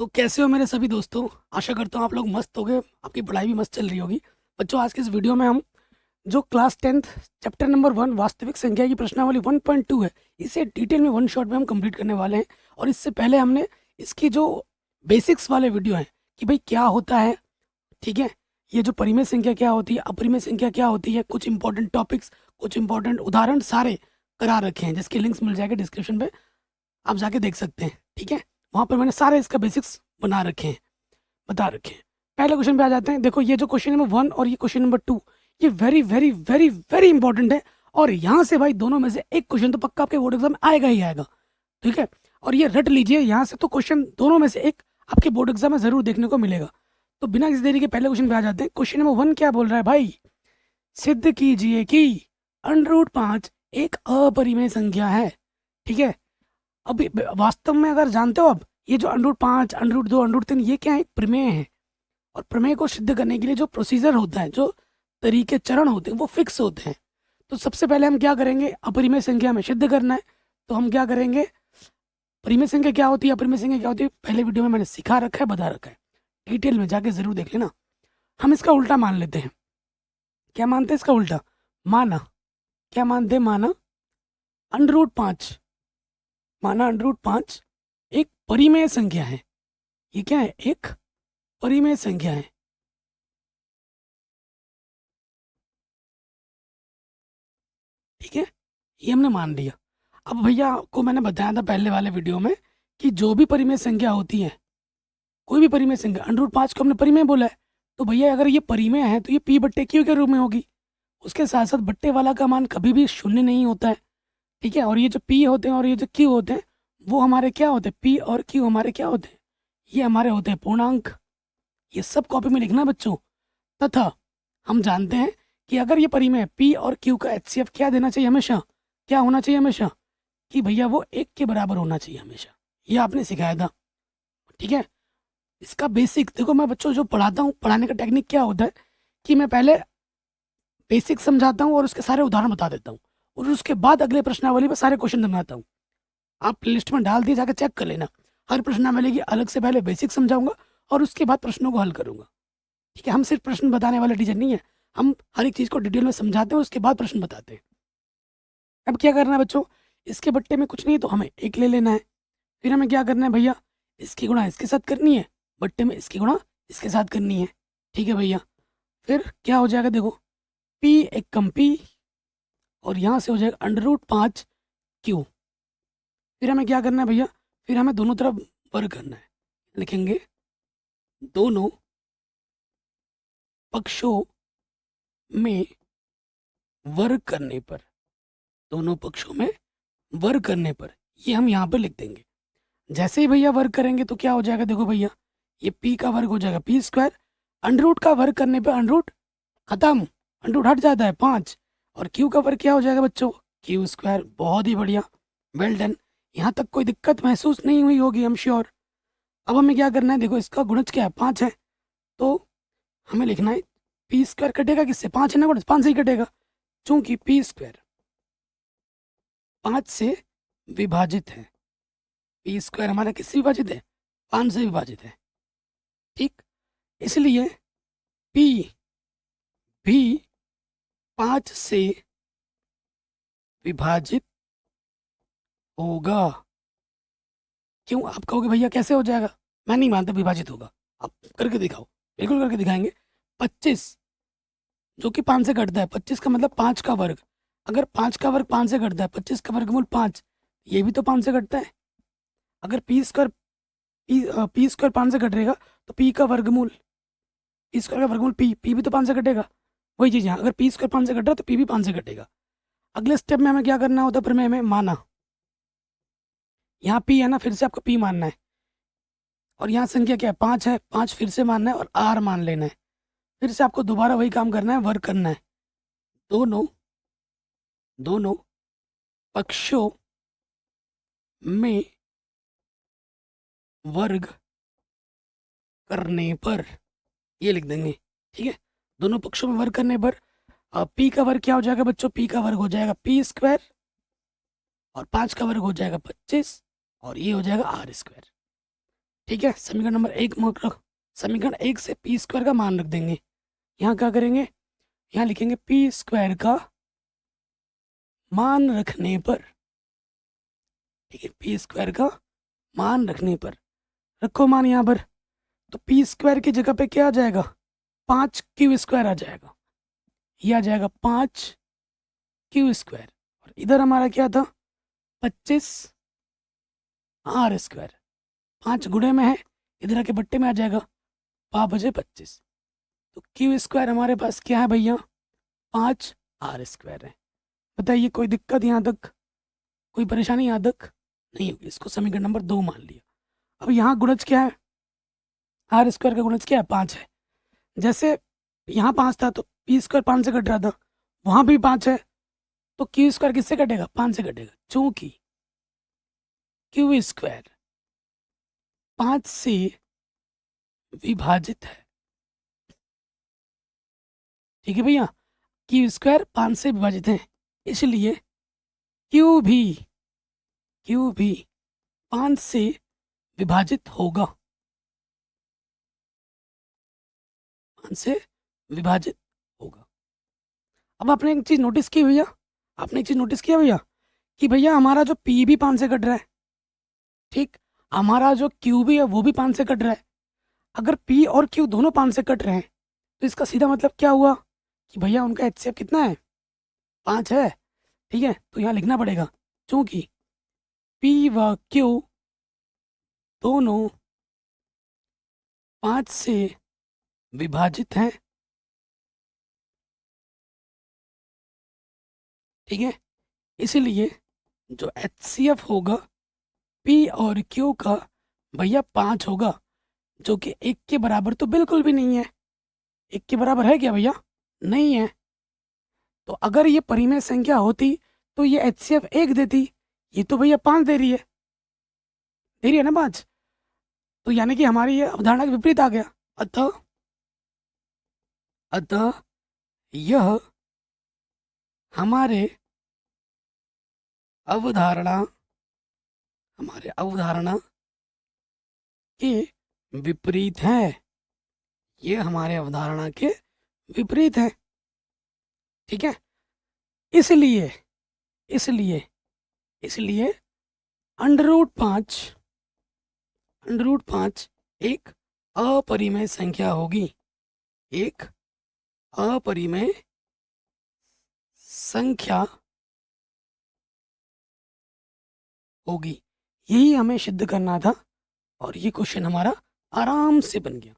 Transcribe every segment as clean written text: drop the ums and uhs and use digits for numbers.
तो कैसे हो मेरे सभी दोस्तों। आशा करता हूँ आप लोग मस्त होगे, आपकी पढ़ाई भी मस्त चल रही होगी। बच्चों, आज के इस वीडियो में हम जो क्लास 10th चैप्टर नंबर 1 वास्तविक संख्या की प्रश्नावली 1.2 है, इसे डिटेल में वन शॉट में हम कंप्लीट करने वाले हैं। और इससे पहले हमने इसकी जो बेसिक्स वाले वीडियो हैं कि भाई क्या होता है, ठीक है, ये जो परिमेय संख्या क्या होती है, अपरिमेय संख्या क्या होती है, कुछ इंपॉर्टेंट टॉपिक्स, कुछ इंपॉर्टेंट उदाहरण सारे करा रखे हैं, जिसके लिंक्स मिल जाएंगे डिस्क्रिप्शन पे, आप जाके देख सकते हैं। ठीक है, वहाँ पर मैंने सारे इसका बेसिक्स बना रखे हैं, बता रखे हैं। पहले क्वेश्चन पे आ जाते हैं। देखो, ये जो क्वेश्चन नंबर 1 और ये क्वेश्चन नंबर 2, ये very very very very important है। और यहाँ से भाई दोनों में से एक क्वेश्चन तो पक्का आपके बोर्ड एग्जाम में आएगा ही आएगा। ठीक है, और ये रट लीजिए, यहाँ से तो क्वेश्चन दोनों में से एक आपके बोर्ड एग्जाम में जरूर देखने को मिलेगा। तो बिना किसी देरी के पहले क्वेश्चन पे आ जाते हैं। क्वेश्चन नंबर 1 क्या बोल रहा है भाई? सिद्ध कीजिए कि √5 एक अपरिमेय संख्या है। ठीक है, अभी वास्तव में अगर जानते हो आप, ये जो √5, √2, √3, ये क्या है? एक प्रमेय है। और प्रमेय को सिद्ध करने के लिए जो प्रोसीजर होता है, जो तरीके चरण होते हैं, वो फिक्स होते हैं। तो सबसे पहले हम क्या करेंगे? अपरिमेय संख्या में सिद्ध करना है, तो हम क्या करेंगे? परिमेय संख्या क्या होती है, अपरिमेय संख्या क्या होती है, पहले वीडियो में मैंने सिखा रखा है, बता रखा है, डिटेल में जाके जरूर देख लेना। हम इसका उल्टा मान लेते हैं। क्या मानते हैं इसका उल्टा? माना, क्या मानते हैं? माना √5, माना √5 एक परिमेय संख्या है। ये क्या है? एक परिमेय संख्या है। ठीक है, ये हमने मान लिया। अब भैया को मैंने बताया था पहले वाले वीडियो में कि जो भी परिमेय संख्या होती है, कोई भी परिमेय संख्या, √5 को हमने परिमेय बोला है, तो भैया अगर ये परिमेय है तो ये p/q के रूप में होगी। उसके साथ साथ बट्टे वाला का मान कभी भी शून्य नहीं होता है। ठीक है, और ये जो p होते हैं और ये जो q होते हैं, वो हमारे क्या होते हैं? p और q हमारे क्या होते हैं? ये हमारे होते हैं पूर्णांक। ये सब कॉपी में लिखना बच्चों। तथा हम जानते हैं कि अगर ये परिमेय p और q का HCF क्या देना चाहिए हमेशा? क्या होना चाहिए हमेशा? कि भैया वो 1 के बराबर होना चाहिए हमेशा। ये आपने सिखाया था। ठीक है, इसका बेसिक देखो, मैं बच्चों जो पढ़ाता हूँ, पढ़ाने का टेक्निक क्या होता है कि मैं पहले बेसिक समझाता हूँ और उसके सारे उदाहरण बता देता हूँ, और उसके बाद अगले प्रश्नावली पर सारे क्वेश्चन बनाता हूँ। आप प्लेलिस्ट में डाल दिए, जाकर चेक कर लेना। हर प्रश्नावली की अलग से पहले बेसिक समझाऊंगा और उसके बाद प्रश्नों को हल करूंगा। ठीक है, हम सिर्फ प्रश्न बताने वाले टीचर नहीं है, हम हर एक चीज़ को डिटेल में समझाते हैं, उसके बाद प्रश्न बताते हैं। अब क्या करना है बच्चों? इसके बट्टे में कुछ नहीं है तो हमें 1 ले लेना है। फिर हमें क्या करना है भैया? इसकी गुणा इसके साथ करनी है, बट्टे में इसकी गुणा इसके साथ करनी है। ठीक है भैया, फिर क्या हो जाएगा? देखो, p एक कम p, और यहाँ से हो जाएगा √5q। फिर हमें क्या करना है भैया? फिर हमें दोनों तरफ वर्ग करना है। लिखेंगे दोनों पक्षों में वर्ग करने पर, दोनों पक्षों में वर्ग करने पर, ये हम यहाँ पे लिख देंगे। जैसे ही भैया वर्ग करेंगे तो क्या हो जाएगा? देखो भैया, ये p का वर्ग हो जाएगा p², अंडर का वर्ग करने पे अंडर खत्म, अंडर हट जाता है 5, और q का वर्ग क्या हो जाएगा बच्चों? q²। बहुत ही बढ़िया, वेल डन। यहाँ तक कोई दिक्कत महसूस नहीं हुई होगी, हम श्योर। अब हमें क्या करना है? देखो, इसका गुणज क्या है? 5 है, तो हमें लिखना है p² कटेगा किससे? 5 है ना गुणज, 5 से ही कटेगा, चूंकि p² 5 से विभाजित है। p² हमारा किससे विभाजित है? 5 से विभाजित है। ठीक, इसलिए p भी 5 से विभाजित होगा। क्यों? आप कहोगे भैया कैसे हो जाएगा? मैं नहीं मानता विभाजित होगा। आप करके दिखाओ। बिल्कुल करके दिखाएंगे। 25 जो कि 5 से घटता है, 25 का मतलब 5 का वर्ग। अगर 5 का वर्ग 5 से घटता है, 25 का वर्गमूल 5, ये भी तो 5 से घटता है। अगर p² 5 से घटेगा तो p² का वर्गमूल p भी तो 5 से घटेगा। वही चीज़ यहाँ, अगर p² 5 से घट रहा है तो p भी 5 से घटेगा। अगले स्टेप में हमें क्या करना होता है? प्रमेय में माना, यहाँ p है ना, फिर से आपको p मानना है, और यहाँ संख्या क्या है? 5 है, 5 फिर से मानना है और r मान लेना है। फिर से आपको दोबारा वही काम करना है, वर्ग करना है। दोनों दोनों पक्षों में वर्ग करने पर, ये लिख देंगे। ठीक है, दोनों पक्षों में वर्ग करने पर p का वर्ग क्या हो जाएगा बच्चों? p का वर्ग हो जाएगा p², और 5 का वर्ग हो जाएगा 25, और ये हो जाएगा r²। ठीक है, समीकरण नंबर 1 रख, समीकरण 1 से पी स्क्वायर का मान रख देंगे। यहाँ क्या करेंगे, यहाँ लिखेंगे पी स्क्वायर का मान रखने पर, ठीक है, पी स्क्वायर का मान रखने पर, रखो मान यहाँ पर, तो पी स्क्वायर की जगह पे क्या आ जाएगा, 5 क्यू स्क्वायर आ जाएगा, ये आ जाएगा 5 क्यू स्क्वायर, और इधर हमारा क्या था 25 आर स्क्वायर, 5 गुणे में है, इधर आके बट्टे में आ जाएगा 5×25, तो क्यू स्क्वायर हमारे पास क्या है भैया 5 आर स्क्वायर है। बताइए कोई दिक्कत यहाँ तक, कोई परेशानी यहाँ तक नहीं होगी। इसको समीकरण नंबर 2 मान लिया। अब यहाँ गुणज क्या है, आर स्क्वायर का गुणज क्या है 5 है। जैसे यहाँ 5 था तो पी स्क्वायर 5 से कट रहा था, वहाँ भी 5 है, तो क्यू स्क्वायर किससे कटेगा 5 से कटेगा, चूंकि क्यू स्क्वायर 5 से विभाजित है। ठीक है भैया, क्यू स्क्वायर 5 से विभाजित है, इसलिए क्यू भी 5 से विभाजित होगा, 5 से विभाजित होगा। अब आपने एक चीज नोटिस की भैया, आपने एक चीज नोटिस किया भैया कि भैया हमारा जो पी भी 5 से कट रहा है, ठीक, हमारा जो क्यू भी है वो भी 5 से कट रहा है। अगर पी और क्यू दोनों 5 से कट रहे हैं तो इसका सीधा मतलब क्या हुआ कि भैया उनका एचसीएफ कितना है 5 है। ठीक है, तो यहाँ लिखना पड़ेगा क्योंकि पी व क्यू दोनों 5 से विभाजित हैं। ठीक है, इसलिए जो एचसीएफ होगा पी और क्यू का भैया 5 होगा, जो कि 1 के बराबर तो बिल्कुल भी नहीं है। 1 के बराबर है क्या भैया, नहीं है। तो अगर ये परिमेय संख्या होती तो ये एचसीएफ 1 देती, ये तो भैया 5 दे रही है ना 5, तो यानी कि हमारी ये अवधारणा के विपरीत आ गया। अतः यह हमारे अवधारणा के विपरीत है, ये हमारे अवधारणा के विपरीत है। ठीक है, इसलिए √5 एक अपरिमेय संख्या होगी, एक अपरिमेय संख्या होगी। यही हमें सिद्ध करना था और ये क्वेश्चन हमारा आराम से बन गया।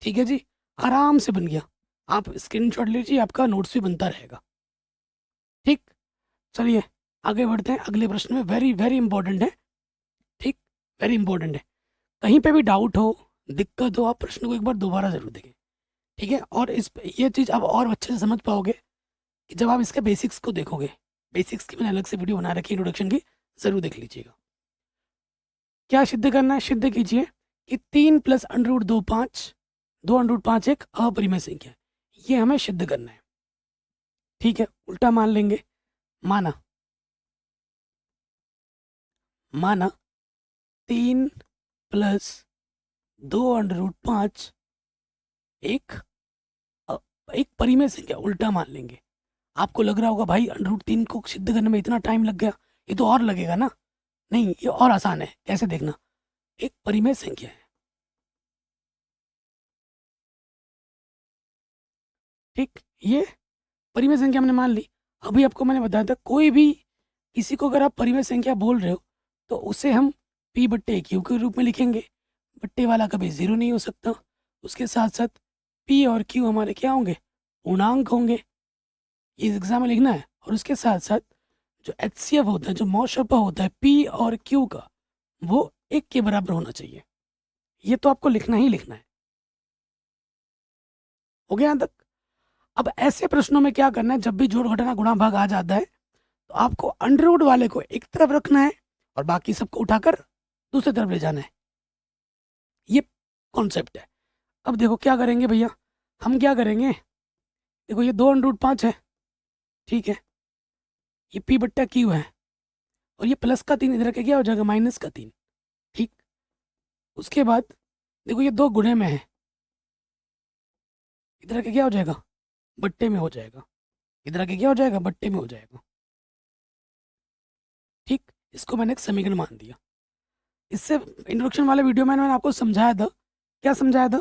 ठीक है जी, आराम से बन गया। आप स्क्रीनशॉट लीजिए, आपका नोट्स भी बनता रहेगा। ठीक, चलिए आगे बढ़ते हैं अगले प्रश्न में। वेरी वेरी इंपॉर्टेंट है, ठीक, वेरी इंपॉर्टेंट है। कहीं पे भी डाउट हो, दिक्कत हो, आप प्रश्न को एक बार दोबारा जरूर देखें। ठीक है, और ये चीज़ आप और अच्छे से समझ पाओगे कि जब आप इसके बेसिक्स को देखोगे। बेसिक्स की मैंने अलग से वीडियो बना रखी है इंट्रोडक्शन की, ज़रूर देख लीजिएगा। क्या सिद्ध करना है, सिद्ध कीजिए कि 3 + √2 5, 2 √5 एक अपरिमेय संख्या है। ये हमें सिद्ध करना है। ठीक है, उल्टा मान लेंगे। माना 3 + 2 √5 एक परिमेय संख्या, उल्टा मान लेंगे। आपको लग रहा होगा भाई √3 को सिद्ध करने में इतना टाइम लग गया, ये तो और लगेगा ना। नहीं, ये और आसान है। कैसे देखना, एक परिमेय संख्या है, ठीक, ये परिमेय संख्या हमने मान ली। अभी आपको मैंने बताया था कोई भी किसी को अगर आप परिमेय संख्या बोल रहे हो तो उसे हम p/q के रूप में लिखेंगे। बट्टे वाला कभी 0 नहीं हो सकता। उसके साथ साथ p और q हमारे क्या होंगे, पूर्णांक होंगे। ये एग्जाम में लिखना है। और उसके साथ साथ जो एचसीएफ होता है, जो मौशपा होता है p और q का, वो 1 के बराबर होना चाहिए। ये तो आपको लिखना ही लिखना है। हो गया यहाँ तक। अब ऐसे प्रश्नों में क्या करना है, जब भी जोड़ घटाना गुणा भाग आ जाता है तो आपको अंडर वाले को एक तरफ रखना है और बाकी सबको उठाकर दूसरी तरफ ले जाना है। ये कॉन्सेप्ट है। अब देखो क्या करेंगे भैया, हम क्या करेंगे, देखो ये 2 √5 है, ठीक है, ये p/q है, और ये +3 इधर के क्या हो जाएगा, -3। ठीक, उसके बाद देखो ये दो गुणे में है, इधर के क्या हो जाएगा, बट्टे में हो जाएगा, इधर के क्या हो जाएगा, बट्टे में हो जाएगा। ठीक, इसको मैंने एक समीकरण मान दिया। इससे इंट्रोडक्शन वाले वीडियो में मैंने आपको समझाया था, क्या समझाया था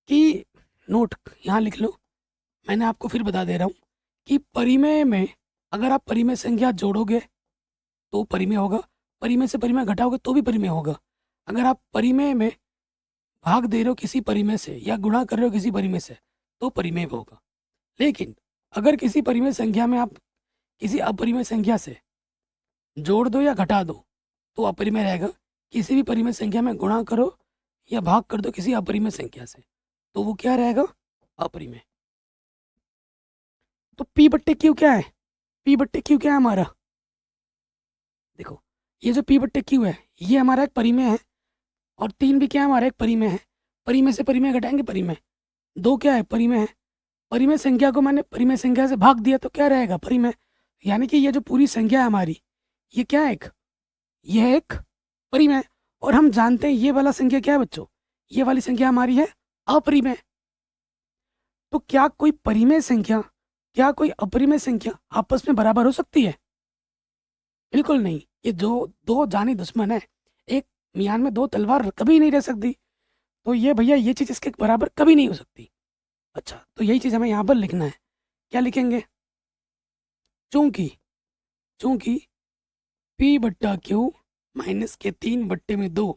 कि नोट यहाँ लिख लो, मैंने आपको फिर बता दे रहा हूँ कि परिमेय में अगर आप परिमेय संख्या जोड़ोगे तो परिमेय होगा, परिमेय से परिमेय घटाओगे तो भी परिमेय होगा। अगर आप परिमेय में भाग दे रहे हो किसी परिमेय से या गुणा कर रहे हो किसी परिमेय से तो परिमेय होगा। लेकिन अगर किसी परिमेय संख्या में आप किसी अपरिमेय संख्या से जोड़ दो या घटा दो तो अपरिमेय रहेगा। किसी भी परिमेय संख्या में गुणा करो या भाग कर दो किसी अपरिमेय संख्या से तो वो क्या रहेगा, अपरिमेय। तो पी बट्टे क्यू क्या है, पी बट्टे क्यू क्या है हमारा, देखो ये जो पी बट्टे क्यू है ये हमारा एक परिमेय है और 3 भी क्या है हमारा एक परिमेय है। परिमेय से परिमेय घटाएंगे परिमेय, 2 क्या है परिमेय है, परिमेय संख्या को मैंने परिमेय संख्या से भाग दिया तो क्या रहेगा, परिमेय। यानी कि ये जो पूरी संख्या है हमारी ये क्या है, यह एक परिमेय। और हम जानते हैं ये वाला संख्या क्या है बच्चों, ये वाली संख्या हमारी है अपरिमेय। तो क्या कोई परिमेय संख्या, क्या कोई अपरिमेय संख्या आपस में बराबर हो सकती है, बिल्कुल नहीं। ये जो दो जानी दुश्मन है, एक मियान में दो तलवार कभी नहीं रह सकती। तो ये भैया ये चीज़ इसके बराबर कभी नहीं हो सकती। अच्छा तो यही चीज़ हमें यहाँ पर लिखना है, क्या लिखेंगे, चूंकि चूंकि पी बट्टा क्यू माइनस के 3 बट्टे में 2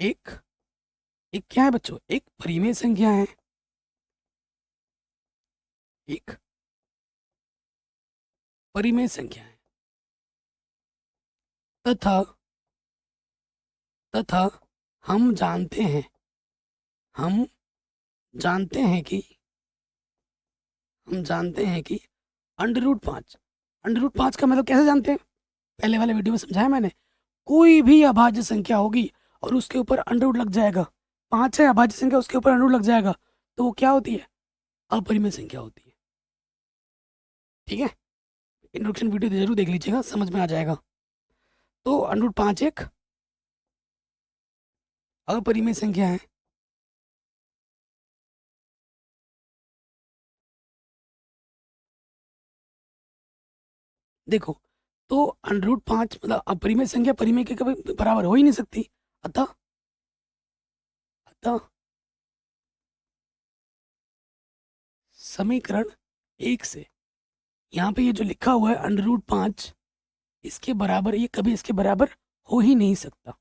एक एक क्या है बच्चों, एक परिमेय संख्या है, एक परिमेय संख्या है तथा तथा हम जानते हैं, हम जानते हैं कि हम जानते हैं कि √5, √5 का मतलब कैसे जानते हैं, पहले वाले वीडियो में समझाया मैंने। कोई भी अभाज्य संख्या होगी और उसके ऊपर अंडर लग जाएगा, 5 है अभाज्य संख्या उसके ऊपर अंडर लग जाएगा तो वो क्या होती है, अपरिमेय संख्या होती है। ठीक है, इंट्रोडक्शन वीडियो जरूर देख लीजिएगा, समझ में आ जाएगा। तो √5 एक अपरिमेय संख्या है, देखो तो √5 मतलब अपरिमेय संख्या परिमेय के कभी बराबर हो ही नहीं सकती। अतः अतः समीकरण 1 से यहाँ पे ये जो लिखा हुआ है √5 इसके बराबर, ये कभी इसके बराबर हो ही नहीं सकता।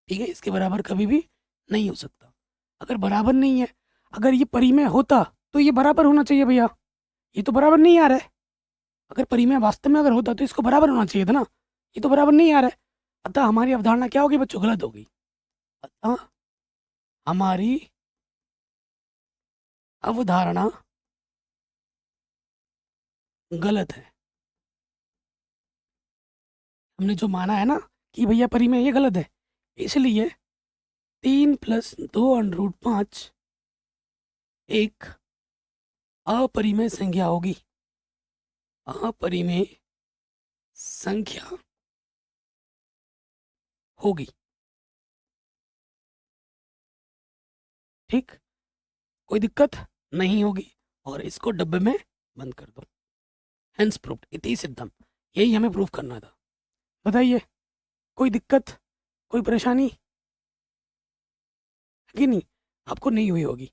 ठीक है, इसके बराबर कभी भी नहीं हो सकता। अगर बराबर नहीं है, अगर ये परिमेय होता तो ये बराबर होना चाहिए भैया, ये तो बराबर नहीं आ रहा है। अगर परिमेय वास्तव में अगर होता तो इसको बराबर होना चाहिए था ना, ये तो बराबर नहीं आ रहा है। अतः हमारी अवधारणा क्या होगी बच्चों, गलत होगी। अतः हमारी अवधारणा गलत है। हमने जो माना है ना कि भैया परिमेय, ये गलत है। इसलिए 3 + 2 √5 एक अपरिमेय संख्या होगी, अपरिमेय संख्या होगी। ठीक, कोई दिक्कत नहीं होगी और इसको डब्बे में बंद कर दो। हेंस प्रूव्ड इति सिद्धम, यही हमें प्रूव करना था। बताइए कोई दिक्कत, कोई परेशानी है कि नहीं, आपको नहीं हुई होगी।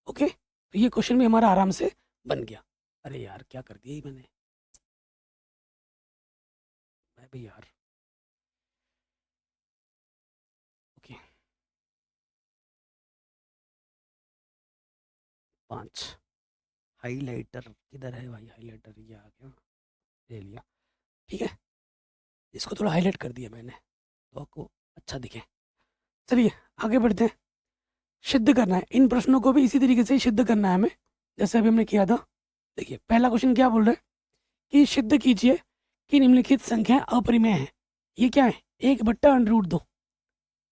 ओके, तो ये क्वेश्चन भी हमारा आराम से बन गया। अरे यार क्या कर दिया मैंने, मैं भी यार। ओके 5 हाईलाइटर किधर है भाई, हाईलाइटर ये आ गया, ले लिया। ठीक है, इसको थोड़ा हाईलाइट कर दिया मैंने तो आपको अच्छा दिखे। चलिए आगे बढ़ते हैं, सिद्ध करना है इन प्रश्नों को भी इसी तरीके से ही सिद्ध करना है हमें जैसे अभी हमने किया था। देखिए पहला क्वेश्चन क्या बोल रहे हैं कि सिद्ध कीजिए कि निम्नलिखित संख्या अपरिमेय है। ये क्या है, 1/√2,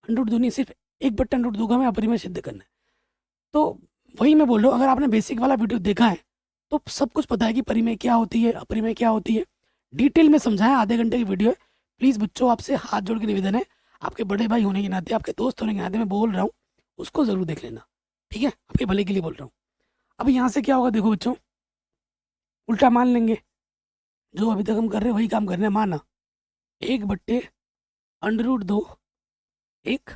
√2 नहीं, सिर्फ 1/√2 का हमें अपरिमेय सिद्ध करना है। तो वही मैं बोल रहा हूँ, अगर आपने बेसिक वाला वीडियो देखा है तो सब कुछ पता है कि परिमेय क्या होती है, अपरिमेय क्या होती है। डिटेल में समझाया, आधे घंटे की वीडियो है, प्लीज़ बच्चों आपसे हाथ जोड़ के निवेदन है, आपके बड़े भाई होने के नाते, आपके दोस्त होने के नाते मैं बोल रहा हूँ, उसको ज़रूर देख लेना, ठीक है? आपके भले के लिए बोल रहा हूँ। अब यहाँ से क्या होगा देखो बच्चों, उल्टा मान लेंगे, जो अभी तक हम कर रहे हैं वही काम करना है। माना 1/√2 एक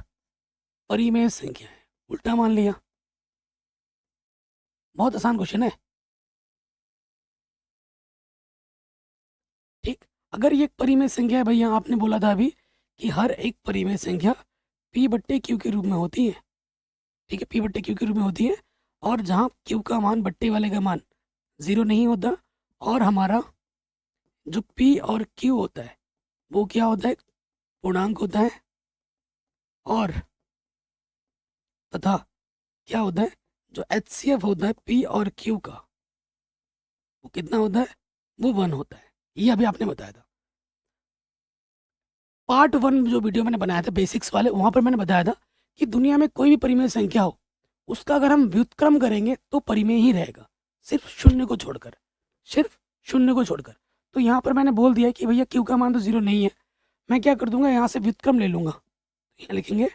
परिमेय संख्या है, उल्टा मान लिया। बहुत आसान क्वेश्चन है, ठीक। अगर ये एक परिमेय संख्या है भैया, आपने बोला था अभी कि हर एक परिमेय संख्या p/q के रूप में होती है, ठीक है, p/q के रूप में होती है, और जहाँ q का मान बट्टे वाले का मान 0 नहीं होता, और हमारा जो p और q होता है वो क्या होता है, पूर्णांक होता है, और तथा क्या होता है, जो HCF होता है p और q का वो कितना होता है, वो 1 होता है। ये अभी आपने बताया था। पार्ट 1 जो वीडियो मैंने बनाया था बेसिक्स वाले, वहाँ पर मैंने बताया था कि दुनिया में कोई भी परिमेय संख्या हो, उसका अगर हम व्युत्क्रम करेंगे तो परिमेय ही रहेगा, सिर्फ शून्य को छोड़कर, सिर्फ शून्य को छोड़कर। तो यहाँ पर मैंने बोल दिया कि भैया q का मान तो 0 नहीं है, मैं क्या कर दूंगा, यहाँ से व्युत्क्रम ले लूंगा। यहाँ लिखेंगे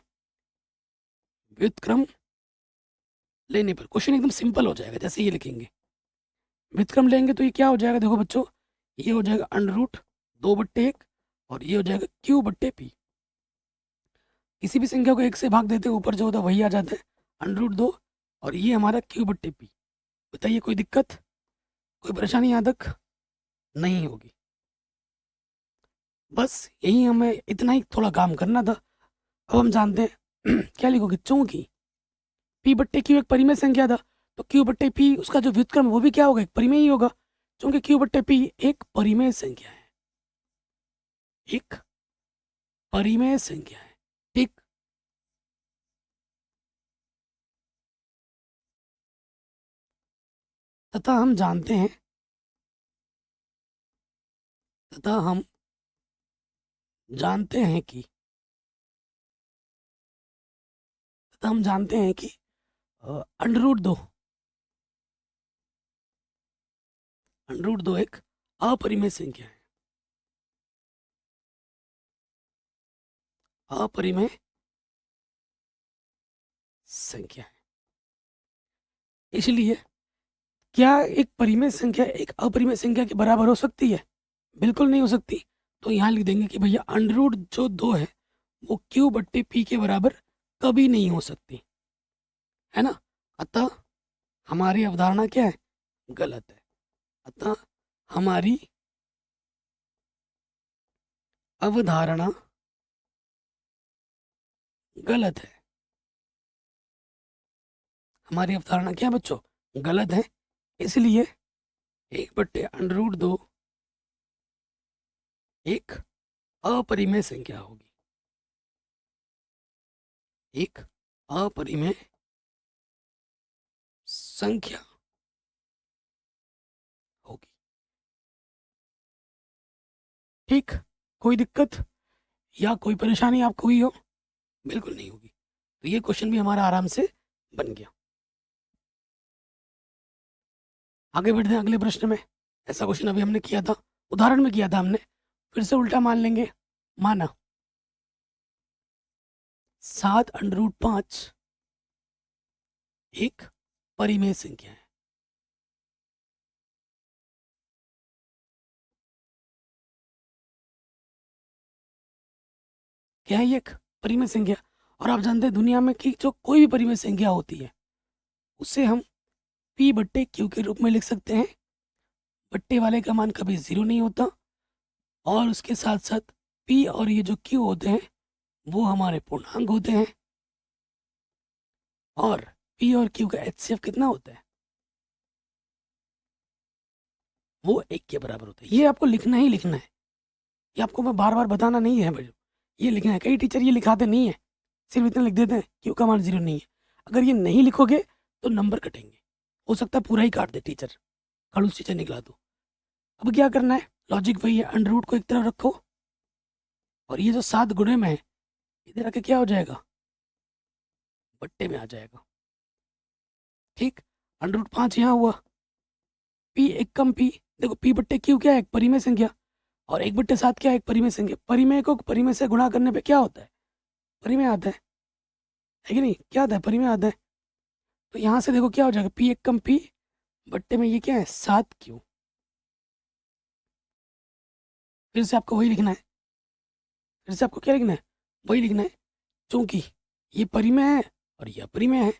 व्युत्क्रम लेने पर क्वेश्चन एकदम सिंपल हो जाएगा। जैसे ये लिखेंगे व्युत्क्रम लेंगे तो ये क्या हो जाएगा, देखो बच्चों, ये हो जाएगा √2/1, और ये हो जाएगा q/p। किसी भी संख्या को 1 से भाग देते हैं, ऊपर जो होता है वही आ जाता है, √2, और ये हमारा q/p। बताइए कोई दिक्कत, कोई परेशानी यहाँ तक नहीं होगी। बस यही हमें इतना ही थोड़ा काम करना था। अब हम जानते हैं क्या लिखोगे, चूंकि p/q एक परिमेय संख्या था, तो q/p उसका जो व्युत्क्रम वो भी क्या होगा, एक परिमेय ही होगा, क्योंकि q/p एक परिमेय संख्या है, एक परिमेय संख्या है, ठीक। तथा हम जानते हैं, तथा हम जानते हैं कि तथा हम जानते हैं कि √2 √2 एक अपरिमेय संख्या है, अपरिमेय संख्या है। इसलिए क्या एक परिमेय संख्या एक अपरिमेय संख्या के बराबर हो सकती है? बिल्कुल नहीं हो सकती। तो यहाँ लिख देंगे कि भैया अंडर जो 2 है वो q/p के बराबर कभी नहीं हो सकती, है ना। अतः हमारी अवधारणा क्या है, गलत है। अतः हमारी अवधारणा गलत है। हमारी अवधारणा क्या है बच्चों, गलत है। इसलिए 1/√2 एक अपरिमेय संख्या होगी, एक अपरिमेय संख्या होगी, ठीक। कोई दिक्कत या कोई परेशानी आपको हुई हो? बिल्कुल नहीं होगी। तो ये क्वेश्चन भी हमारा आराम से बन गया। आगे बढ़ते हैं अगले प्रश्न में। ऐसा क्वेश्चन अभी हमने किया था, उदाहरण में किया था हमने, फिर से उल्टा मान लेंगे। माना 7√5 एक परिमेय संख्या है। क्या है ये, एक परिमेय संख्या। और आप जानते हैं दुनिया में कि जो कोई भी परिमेय संख्या होती है उसे हम p/q के रूप में लिख सकते हैं। बट्टे वाले का मान कभी 0 नहीं होता, और उसके साथ साथ p और ये जो q होते हैं वो हमारे पूर्णांक होते हैं, और p और q का HCF कितना होता है, वो 1 के बराबर होता है। ये आपको लिखना ही लिखना है, ये आपको मैं बार बार बताना नहीं है भाई, ये लिखना है। कई टीचर ये लिखाते नहीं है, सिर्फ इतना लिख देते हैं q का मान 0 नहीं है। अगर ये नहीं लिखोगे तो नंबर कटेंगे, हो सकता है पूरा ही काट दे टीचर, खड़ूस टीचर निकला दो। अब क्या करना है, लॉजिक वही है, अंडर रूट को एक तरफ रखो, और ये जो 7 गुणे में है इधर आके क्या हो जाएगा, बट्टे में आ जाएगा, ठीक। √5 यहाँ हुआ, p एक कम p, देखो p/q क्या है, एक परिमेय संख्या, और 1/7 क्या है? एक परिमेय संख्या। परिमेय को परिमेय से गुणा करने पे क्या होता है? परिमेय आता है कि नहीं? क्या आता है? परिमेय आता है। तो यहाँ से देखो क्या हो जाएगा, पी एक कम पी बट्टे में ये क्या है, 7Q। फिर से आपको वही लिखना है, फिर से आपको क्या लिखना है? वही लिखना है। चूंकि ये परिमेय है और ये अपरिमेय है,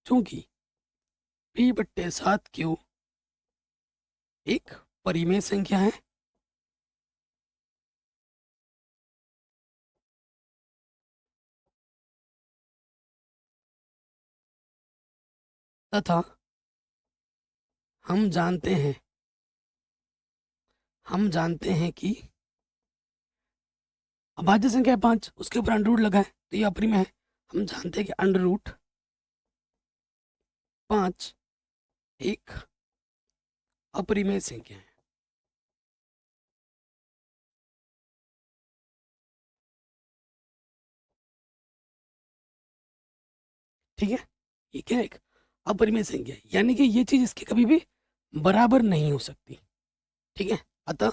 चूंकि P/7Q एक परिमेय संख्या है तथा हम जानते हैं कि अभाज्य संख्या है 5, उसके ऊपर अंडर रूट लगा है तो ये अपरिमेय है। हम जानते हैं कि अंडर रूट 5 एक अपरिमेय संख्या है। ठीक है, ये क्या है? एक अपरिमेय संख्या है, यानी कि ये चीज इसके कभी भी बराबर नहीं हो सकती। ठीक है, अतः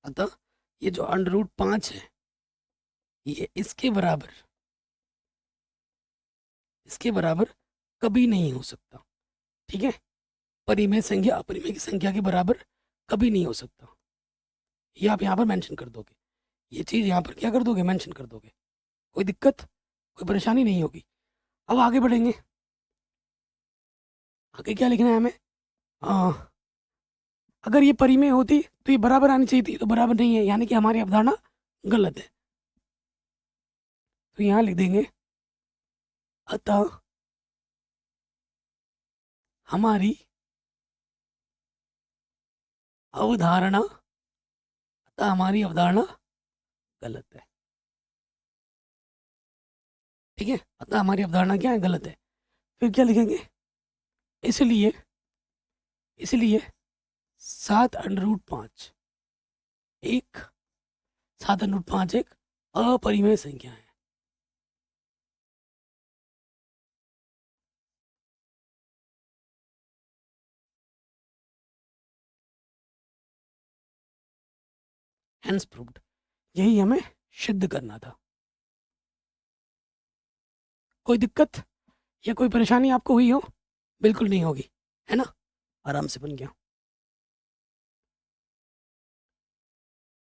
अतः ये जो अंडर रूट 5 है ये इसके बराबर कभी नहीं हो सकता। ठीक है, परिमेय संख्या अपरिमेय की संख्या के बराबर कभी नहीं हो सकता। ये आप यहाँ पर मेंशन कर दोगे, ये चीज़ यहाँ पर क्या कर दोगे? मेंशन कर दोगे। कोई दिक्कत, कोई परेशानी नहीं होगी। अब आगे बढ़ेंगे। आगे क्या लिखना है हमें? आ, अगर ये परिमेय होती तो ये बराबर आनी चाहिए थी, तो बराबर नहीं है, यानी कि हमारी अवधारणा गलत है। तो यहाँ लिख देंगे अतः हमारी अवधारणा गलत है। ठीक है, अतः हमारी अवधारणा क्या है? गलत है। फिर क्या लिखेंगे? इसलिए इसलिए 7√5 एक 7√5 एक अपरिमेय संख्या है। हेंस प्रूव्ड, यही हमें सिद्ध करना था। कोई दिक्कत या कोई परेशानी आपको हुई हो? बिल्कुल नहीं होगी, है ना? आराम से बन गया।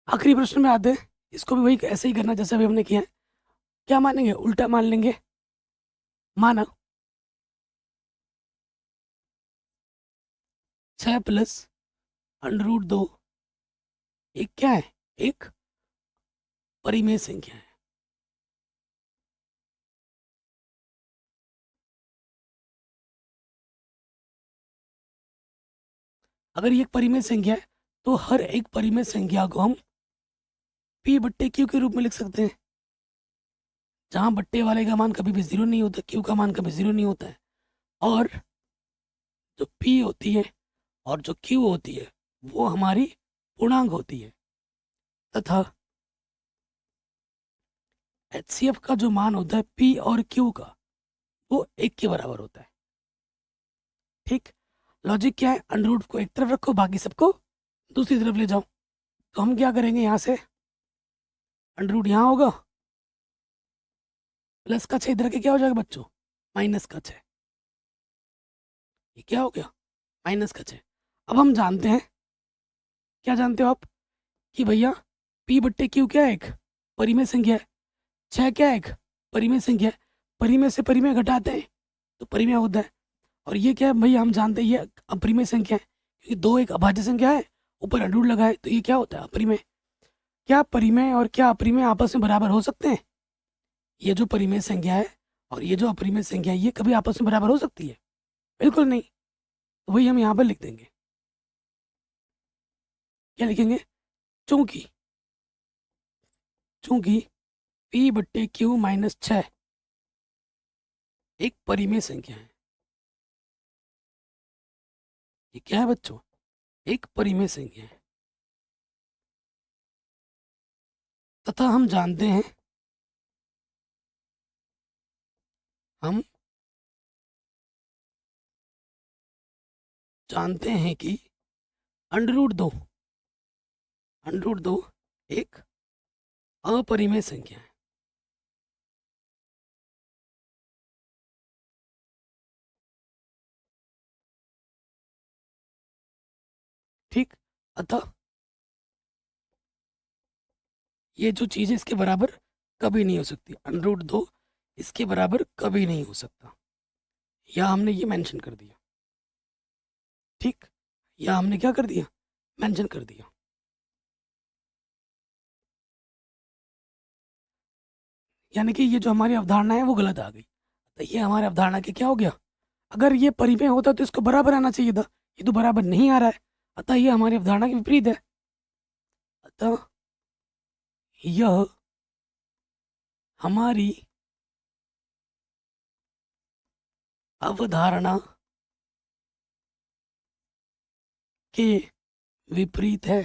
आखिरी प्रश्न में आते हैं, इसको भी वही ऐसे ही करना जैसे अभी हमने किया है। क्या मानेंगे? उल्टा मान लेंगे। माना 6 + √2 एक क्या है? एक परिमेय संख्या है। अगर ये एक परिमेय संख्या है तो हर एक परिमेय संख्या को हम P/Q के रूप में लिख सकते हैं, जहाँ बट्टे वाले का मान कभी भी 0 नहीं होता, Q का मान कभी 0 नहीं होता है। और जो P होती है और जो Q होती है वो हमारी पूर्णांक होती है, तथा HCF का जो मान होता है P और Q का वो 1 के बराबर होता है। ठीक, लॉजिक क्या है? अंडर रूट को एक तरफ रखो, बाकी सबको दूसरी तरफ ले जाओ। तो हम क्या करेंगे? यहाँ से अंडर रूट यहाँ होगा, प्लस का 6 इधर के क्या हो जाएगा बच्चों? -6। ये क्या हो गया? -6। अब हम जानते हैं, क्या जानते हो आप? कि भैया P/Q क्या है? एक परिमेय संख्या है। 6 क्या है? एक परिमेय संख्या है। परिमेय से परिमेय घटाते हैं तो परिमेय होता है। और ये क्या है भैया? हम जानते हैं ये अपरिमेय संख्या है, क्योंकि 2 एक अभाज्य संख्या है, ऊपर अंडर रूट लगा है, तो ये क्या होता है? अपरिमेय। क्या परिमेय और क्या अपरिमेय आपस में बराबर हो सकते हैं? ये जो परिमेय संख्या है और ये जो अपरिमेय संख्या है ये कभी आपस में बराबर हो सकती है? बिल्कुल नहीं। तो वही हम यहाँ पर लिख देंगे। क्या लिखेंगे? चूंकि चूंकि P/Q -6 एक परिमेय संख्या है। ये क्या है बच्चों? एक परिमेय संख्या है, तथा हम जानते हैं कि अंडर रूट दो एक अपरिमेय संख्या है। ठीक, अतः ये जो चीज़ है इसके बराबर कभी नहीं हो सकती। अंडर रूट 2 इसके बराबर कभी नहीं हो सकता, या हमने ये मेंशन कर दिया। ठीक, या हमने क्या कर दिया, मेंशन कर दिया। यानी कि ये जो हमारी अवधारणा है वो गलत आ गई। तो ये हमारी अवधारणा के क्या हो गया, अगर ये परिमेय होता तो इसको बराबर आना चाहिए था, ये तो बराबर नहीं आ रहा है, अतः ये हमारी अवधारणा के विपरीत है। अतः यह हमारी अवधारणा के विपरीत है।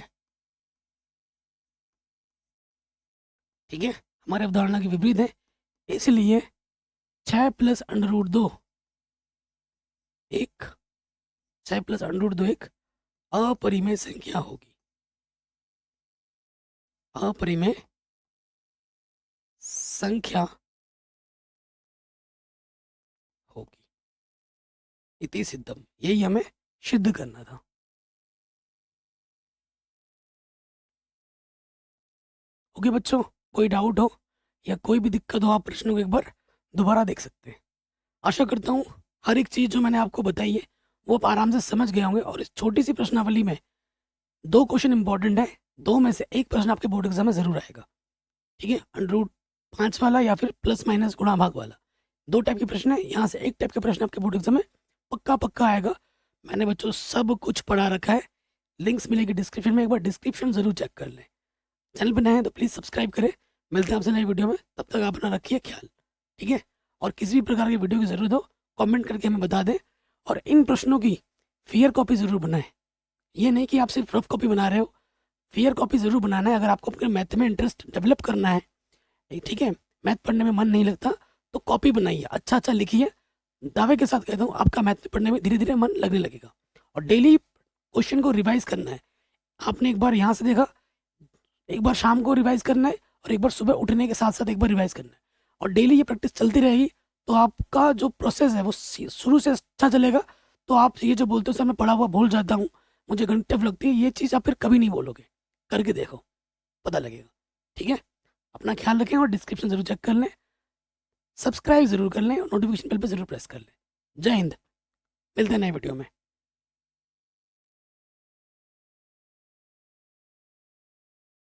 ठीक है, हमारी अवधारणा के विपरीत है, इसलिए 6 प्लस अंडर रूट 2 एक 6 प्लस अंडर रूट 2 एक अपरिमेय संख्या होगी। अपरिमेय संख्या होगी। इति सिद्धम, यही हमें सिद्ध करना था। ओके बच्चों, कोई डाउट हो या कोई भी दिक्कत हो, आप प्रश्नों को एक बार दोबारा देख सकते हैं। आशा करता हूँ हर एक चीज़ जो मैंने आपको बताई है वो आप आराम से समझ गए होंगे। और इस छोटी सी प्रश्नावली में 2 क्वेश्चन इंपॉर्टेंट है, 2 में से एक प्रश्न आपके बोर्ड एग्जाम में जरूर आएगा। ठीक है, अंडर रूट 5 वाला या फिर प्लस माइनस गुणा भाग वाला, 2 टाइप के प्रश्न है। यहाँ से एक टाइप के प्रश्न आपके बोर्ड एग्जाम में पक्का आएगा। मैंने बच्चों सब कुछ पढ़ा रखा है, लिंक्स मिलेगी डिस्क्रिप्शन में, एक बार डिस्क्रिप्शन जरूर चेक कर लें। चैनल पर नए हैं तो प्लीज़ सब्सक्राइब करें। मिलते हैं आपसे नई वीडियो में, तब तक आप अपना रखिए ख्याल। ठीक है, और किसी भी प्रकार की वीडियो की ज़रूरत हो कमेंट करके हमें बता दें। और इन प्रश्नों की फेयर कॉपी ज़रूर बनाएं। ये नहीं कि आप सिर्फ रफ कॉपी बना रहे हो, फेयर कॉपी ज़रूर बनाना है। अगर आपको अपने मैथ में इंटरेस्ट डेवलप करना है, ठीक है, मैथ पढ़ने में मन नहीं लगता तो कॉपी बनाइए, अच्छा लिखिए। दावे के साथ कहता हूँ आपका मैथ पढ़ने में धीरे धीरे मन लगने लगेगा। और डेली क्वेश्चन को रिवाइज करना है। आपने एक बार यहाँ से देखा, एक बार शाम को रिवाइज करना है और एक बार सुबह उठने के साथ साथ एक बार रिवाइज करना है। और डेली ये प्रैक्टिस चलती रहेगी तो आपका जो प्रोसेस है वो शुरू से अच्छा चलेगा। तो आप ये जो बोलते हो सर मैं पढ़ा हुआ भूल जाता हूँ, मुझे घंटे लगती है, ये चीज़ आप फिर कभी नहीं बोलोगे। करके देखो, पता लगेगा। ठीक है, अपना ख्याल रखें और डिस्क्रिप्शन जरूर चेक कर लें, सब्सक्राइब जरूर कर लें और नोटिफिकेशन बेल पर जरूर प्रेस कर लें। जय हिंद, मिलते हैं नए वीडियो में।